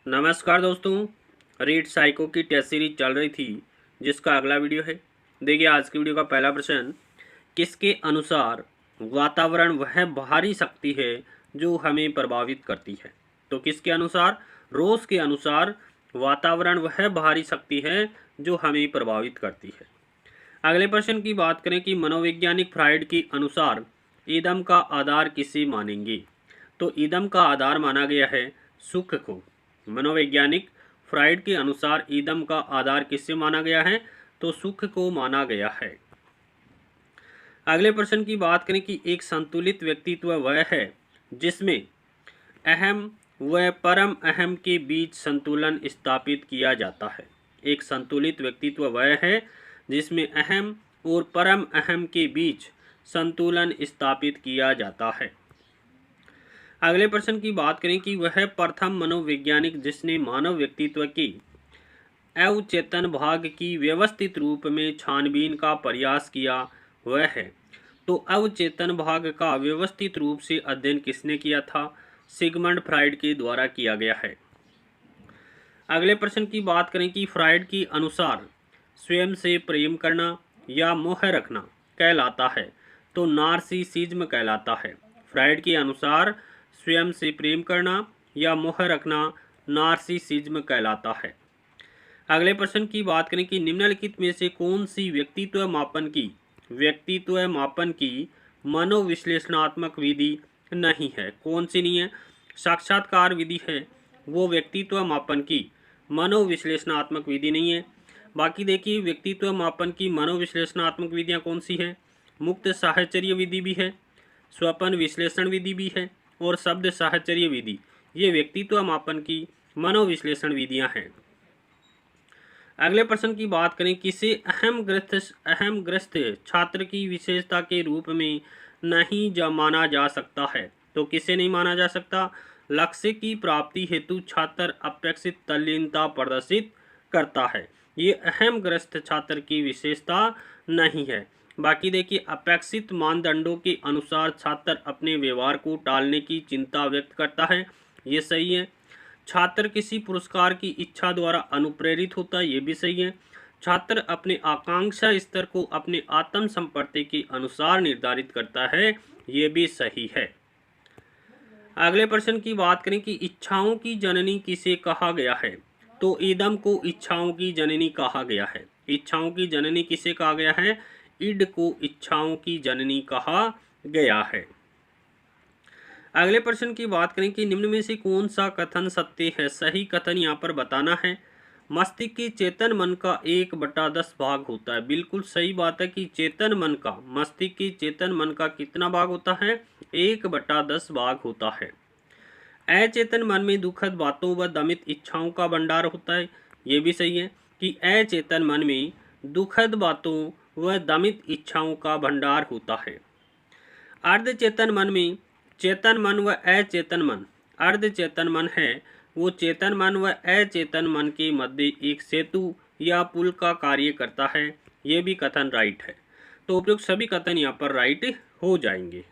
नमस्कार दोस्तों। Read psycho की टेस्ट सीरीज चल रही थी जिसका अगला वीडियो है। देखिए आज की वीडियो का पहला प्रश्न, किसके अनुसार वातावरण वह बाहरी शक्ति है जो हमें प्रभावित करती है। तो किसके अनुसार? रोज के अनुसार वातावरण वह बाहरी शक्ति है जो हमें प्रभावित करती है। अगले प्रश्न की बात करें कि मनोवैज्ञानिक फ्राइड के अनुसार ईदम का आधार किसे मानेंगे। तो ईदम का आधार माना गया है सुख को। मनोवैज्ञानिक फ्राइड के अनुसार ईदम का आधार किससे माना गया है? तो सुख को माना गया है। अगले प्रश्न की बात करें कि एक संतुलित व्यक्तित्व वह है जिसमें अहम व परम अहम के बीच संतुलन स्थापित किया जाता है। एक संतुलित व्यक्तित्व वह है जिसमें अहम और परम अहम के बीच संतुलन स्थापित किया जाता है। अगले प्रश्न की बात करें कि वह प्रथम मनोवैज्ञानिक जिसने मानव व्यक्तित्व के अवचेतन भाग की व्यवस्थित रूप में छानबीन का प्रयास किया वह है। तो अवचेतन भाग का व्यवस्थित रूप से अध्ययन किसने किया था? सिगमंड फ्राइड के द्वारा किया गया है। अगले प्रश्न की बात करें कि फ्राइड के अनुसार स्वयं से प्रेम करना या मोह रखना कहलाता है। तो नार्सिसिज्म कहलाता है। फ्राइड के अनुसार स्वयं से प्रेम करना या मोह रखना नार्सिसिज्म कहलाता है। अगले प्रश्न की बात करें कि निम्नलिखित में से कौन सी व्यक्तित्व मापन की मनोविश्लेषणात्मक विधि नहीं है? कौन सी नहीं है? साक्षात्कार विधि है, वो व्यक्तित्व मापन की मनोविश्लेषणात्मक विधि नहीं है। बाकी देखिए व्यक्तित्व मापन की मनोविश्लेषणात्मक विधियाँ कौन सी है? मुक्त साहचर्य विधि भी है, स्वपन विश्लेषण विधि भी है और शब्द साहचर्य विधि। ये व्यक्तित्व मापन की मनोविश्लेषण विधियाँ हैं। अगले प्रश्न की बात करें, किसे अहम ग्रस्त छात्र की विशेषता के रूप में नहीं माना जा सकता है? तो किसे नहीं माना जा सकता? लक्ष्य की प्राप्ति हेतु छात्र अपेक्षित तल्लीनता प्रदर्शित करता है। ये अहम ग्रस्त छात्र की विशेषता नहीं है। बाकी देखिए अपेक्षित मानदंडों के अनुसार छात्र अपने व्यवहार को टालने की चिंता व्यक्त करता है। ये सही है। छात्र किसी पुरस्कार की इच्छा द्वारा अनुप्रेरित होता है। ये भी सही है। छात्र अपने आकांक्षा स्तर को अपने आत्म संपत्ति के अनुसार निर्धारित करता है। ये भी सही है। अगले प्रश्न की बात करें कि इच्छाओं की जननी किसे कहा गया है? तो ईदम को इच्छाओं की जननी कहा गया है। इच्छाओं की जननी किसे कहा गया है? ईड को इच्छाओं की जननी कहा गया है। अगले प्रश्न की बात करें कि निम्न में से कौन सा कथन सत्य है? सही कथन यहाँ पर बताना है। मस्तिष्क के चेतन मन का 1/10 भाग होता है। बिल्कुल सही बात है कि चेतन मन का, मस्तिष्क के चेतन मन का कितना भाग होता है? 1/10 भाग होता है। अचेतन मन में दुखद बातों व दमित इच्छाओं का भंडार होता है। ये भी सही है कि अचेतन मन में दुखद बातों व दमित इच्छाओं का भंडार होता है। अर्धचेतन मन में चेतन मन व अचेतन मन, अर्धचेतन मन है वो चेतन मन व अचेतन मन के मध्य एक सेतु या पुल का कार्य करता है। ये भी कथन राइट है। तो उपयुक्त सभी कथन यहाँ पर राइट हो जाएंगे।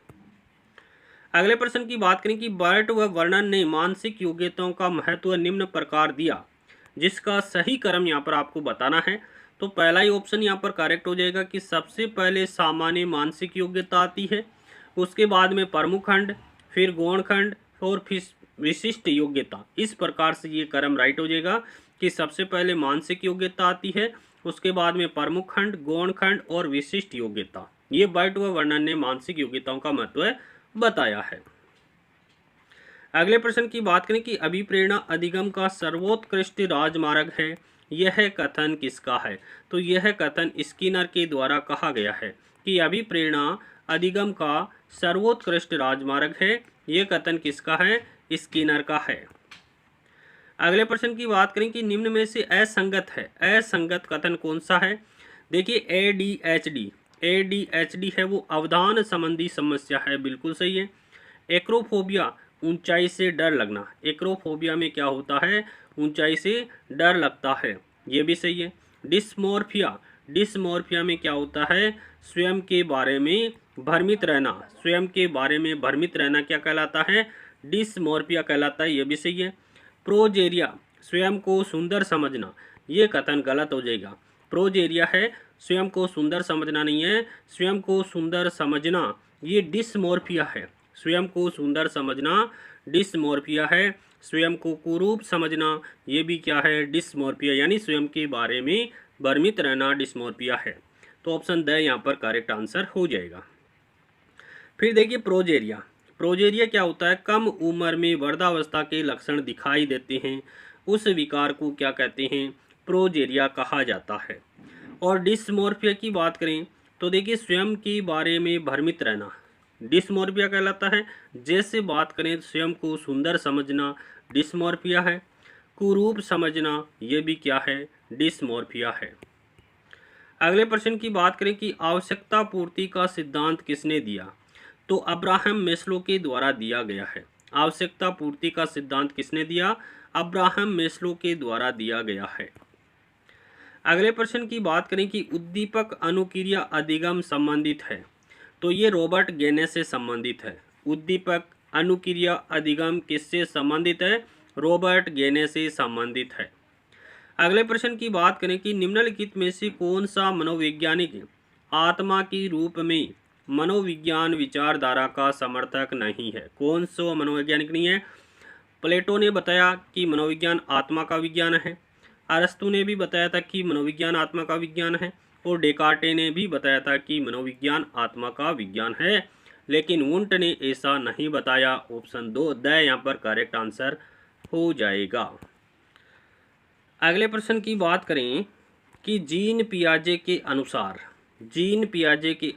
अगले प्रश्न की बात करें कि बर्ट व वर्णन ने मानसिक योग्यताओं का महत्व निम्न प्रकार दिया, जिसका सही क्रम यहाँ पर आपको बताना है। तो पहला ही ऑप्शन यहाँ पर करेक्ट हो जाएगा कि सबसे पहले सामान्य मानसिक योग्यता आती है, उसके बाद में प्रमुख खंड, फिर गौण खंड और फिर विशिष्ट योग्यता। इस प्रकार से ये क्रम राइट हो जाएगा कि सबसे पहले मानसिक योग्यता आती है, उसके बाद में प्रमुख खंड, गौण खंड और विशिष्ट योग्यता। ये बर्ट व वर्णन ने मानसिक योग्यताओं का महत्व बताया है। अगले प्रश्न की बात करें कि अभिप्रेरणा अधिगम का सर्वोत्कृष्ट राजमार्ग है, यह कथन किसका है? तो यह कथन स्किनर के द्वारा कहा गया है कि अभिप्रेरणा अधिगम का सर्वोत्कृष्ट राजमार्ग है। यह कथन किसका है? स्किनर का है। अगले प्रश्न की बात करें कि निम्न में से असंगत है, असंगत कथन कौन सा है? देखिए एडीएचडी है वो अवधान संबंधी समस्या है। बिल्कुल सही है। एक्रोफोबिया ऊंचाई से डर लगना, एक्रोफोबिया में क्या होता है? ऊंचाई से डर लगता है। ये भी सही है। डिस्मोर्फिया, डिस्मोर्फिया में क्या होता है? स्वयं के बारे में भ्रमित रहना, स्वयं के बारे में भ्रमित रहना क्या कहलाता है? डिस्मोर्फिया कहलाता है। ये भी सही है। प्रोजेरिया स्वयं को सुंदर समझना, ये कथन गलत हो जाएगा। प्रोजेरिया है स्वयं को सुंदर समझना नहीं है, स्वयं को सुंदर समझना ये डिसमोर्फिया है। स्वयं को सुंदर समझना डिसमोर्फिया है। स्वयं को कुरूप समझना ये भी क्या है, डिसमोर्फिया, यानी स्वयं के बारे में भ्रमित रहना डिसमोर्फिया है। तो ऑप्शन द यहाँ पर करेक्ट आंसर हो जाएगा। फिर देखिए प्रोजेरिया। प्रोजेरिया क्या होता है, कम उम्र में वृद्धावस्था के लक्षण दिखाई देते हैं, उस विकार को क्या कहते हैं, प्रोजेरिया कहा जाता है। और डिसमोर्फिया की बात करें तो देखिए स्वयं के बारे में भ्रमित रहना डिसमोर्फिया कहलाता है। जैसे बात करें स्वयं को सुंदर समझना डिसमोर्फिया है, कुरूप समझना ये भी क्या है, डिसमोर्फिया है। अगले प्रश्न की बात करें कि आवश्यकता पूर्ति का सिद्धांत किसने दिया, तो अब्राहम मेस्लो के द्वारा दिया गया है। आवश्यकता पूर्ति का सिद्धांत किसने दिया, अब्राहम मेस्लो के द्वारा दिया गया है। अगले प्रश्न की बात करें कि उद्दीपक अनुक्रिया अधिगम संबंधित है, तो ये रॉबर्ट गेने से संबंधित है। उद्दीपक अनुक्रिया अधिगम किससे संबंधित है, रॉबर्ट गेने से संबंधित है। अगले प्रश्न की बात करें कि निम्नलिखित में से कौन सा मनोवैज्ञानिक आत्मा के रूप में मनोविज्ञान विचारधारा का समर्थक नहीं है। कौन सा मनोवैज्ञानिक नहीं है, प्लेटो ने बताया कि मनोविज्ञान आत्मा का विज्ञान है, अरस्तु ने भी बताया था कि मनोविज्ञान आत्मा का विज्ञान है, और डेकार्टे ने भी बताया था कि मनोविज्ञान आत्मा का विज्ञान है, लेकिन वुंट ने ऐसा नहीं बताया। ऑप्शन 2 द यहाँ पर करेक्ट आंसर हो जाएगा। अगले प्रश्न की बात करें कि जीन पियाजे के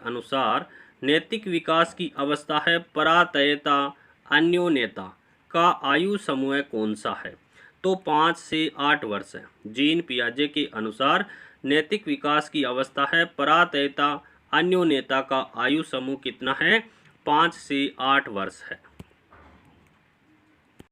अनुसार नैतिक विकास की अवस्था है परातयता अन्योन्यता का आयु समूह कौन सा है, तो 5 से 8 वर्ष है। जीन पियाजे के अनुसार नैतिक विकास की अवस्था है परातयता अन्योन्यता का आयु समूह कितना है, 5 से 8 वर्ष है।